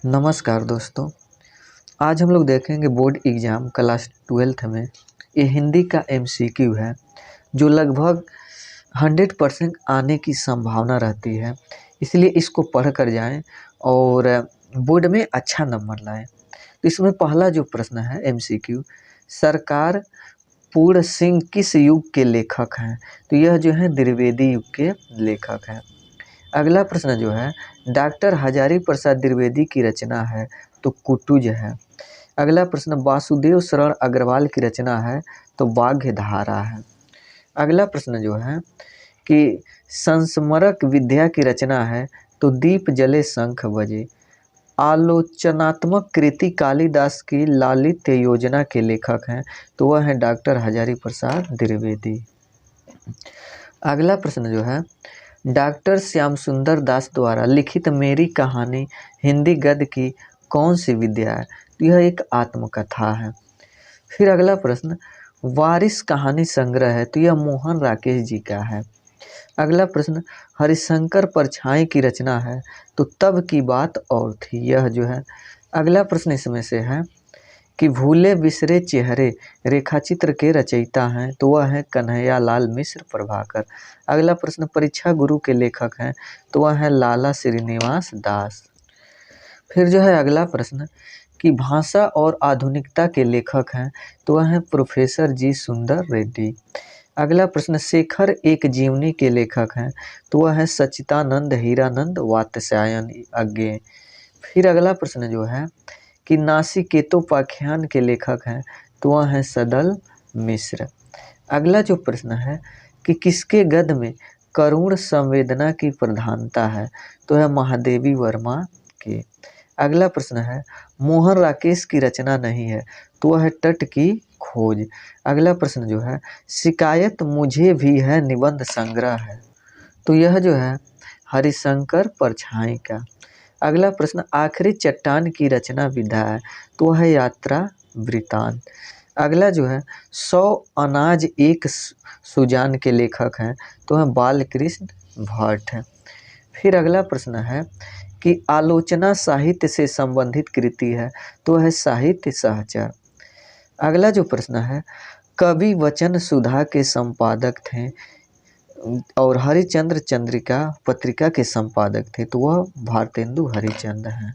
नमस्कार दोस्तों। आज हम लोग देखेंगे बोर्ड एग्ज़ाम क्लास 12th में ये हिंदी का एमसीक्यू है जो लगभग 100% आने की संभावना रहती है। इसलिए इसको पढ़ कर जाएं और बोर्ड में अच्छा नंबर लाएं। तो इसमें पहला जो प्रश्न है एमसीक्यू, सरकार पूर्ण सिंह किस युग के लेखक हैं? तो यह जो है द्विवेदी युग के लेखक हैं। अगला प्रश्न जो है डॉक्टर हजारी प्रसाद द्विवेदी की रचना है तो कुटुज है। अगला प्रश्न वासुदेव शरण अग्रवाल की रचना है तो वाग्धारा है। अगला प्रश्न जो है कि संस्मरक विद्या की रचना है तो दीप जले शंख बजे। आलोचनात्मक कृति कालिदास की लालित्य योजना के लेखक हैं तो वह है डॉक्टर हजारी प्रसाद द्विवेदी। अगला प्रश्न जो है डॉक्टर श्याम सुंदर दास द्वारा लिखित मेरी कहानी हिंदी गद्य की कौन सी विद्या है? तो यह एक आत्मकथा है। फिर अगला प्रश्न वारिस कहानी संग्रह है तो यह मोहन राकेश जी का है। अगला प्रश्न हरिशंकर परछाई की रचना है तो तब की बात और थी, यह जो है। अगला प्रश्न इसमें से है कि भूले बिसरे चेहरे रेखाचित्र के रचयिता हैं तो वह है कन्हैया लाल मिश्र प्रभाकर। अगला प्रश्न परीक्षा गुरु के लेखक हैं तो वह है लाला श्रीनिवास दास। फिर जो है अगला प्रश्न कि भाषा और आधुनिकता के लेखक हैं तो वह है प्रोफेसर जी सुंदर रेड्डी। अगला प्रश्न शेखर एक जीवनी के लेखक हैं तो वह है सच्चिदानंद हीरानंद वात्स्यायन अज्ञेय। फिर अगला प्रश्न जो है कि नासिकेतोपाख्यान के लेखक हैं तो वह हैं सदल मिश्र। अगला जो प्रश्न है कि किसके गद्य में करुण संवेदना की प्रधानता है तो है महादेवी वर्मा के। अगला प्रश्न है मोहन राकेश की रचना नहीं है तो वह है तट की खोज। अगला प्रश्न जो है शिकायत मुझे भी है निबंध संग्रह है तो यह जो है हरिशंकर परछाई का। अगला प्रश्न आखिरी चट्टान की रचना विधा है तो वह है यात्रा वृतांत। अगला जो है 100 अनाज एक सुजान के लेखक हैं तो वह बालकृष्ण भट्ट है। फिर अगला प्रश्न है कि आलोचना साहित्य से संबंधित कृति है तो वह है साहित्य सहचर। अगला जो प्रश्न है कवि वचन सुधा के संपादक थे और हरिचंद्र चंद्रिका पत्रिका के संपादक थे तो वह भारतेंदु हरिचंद हैं।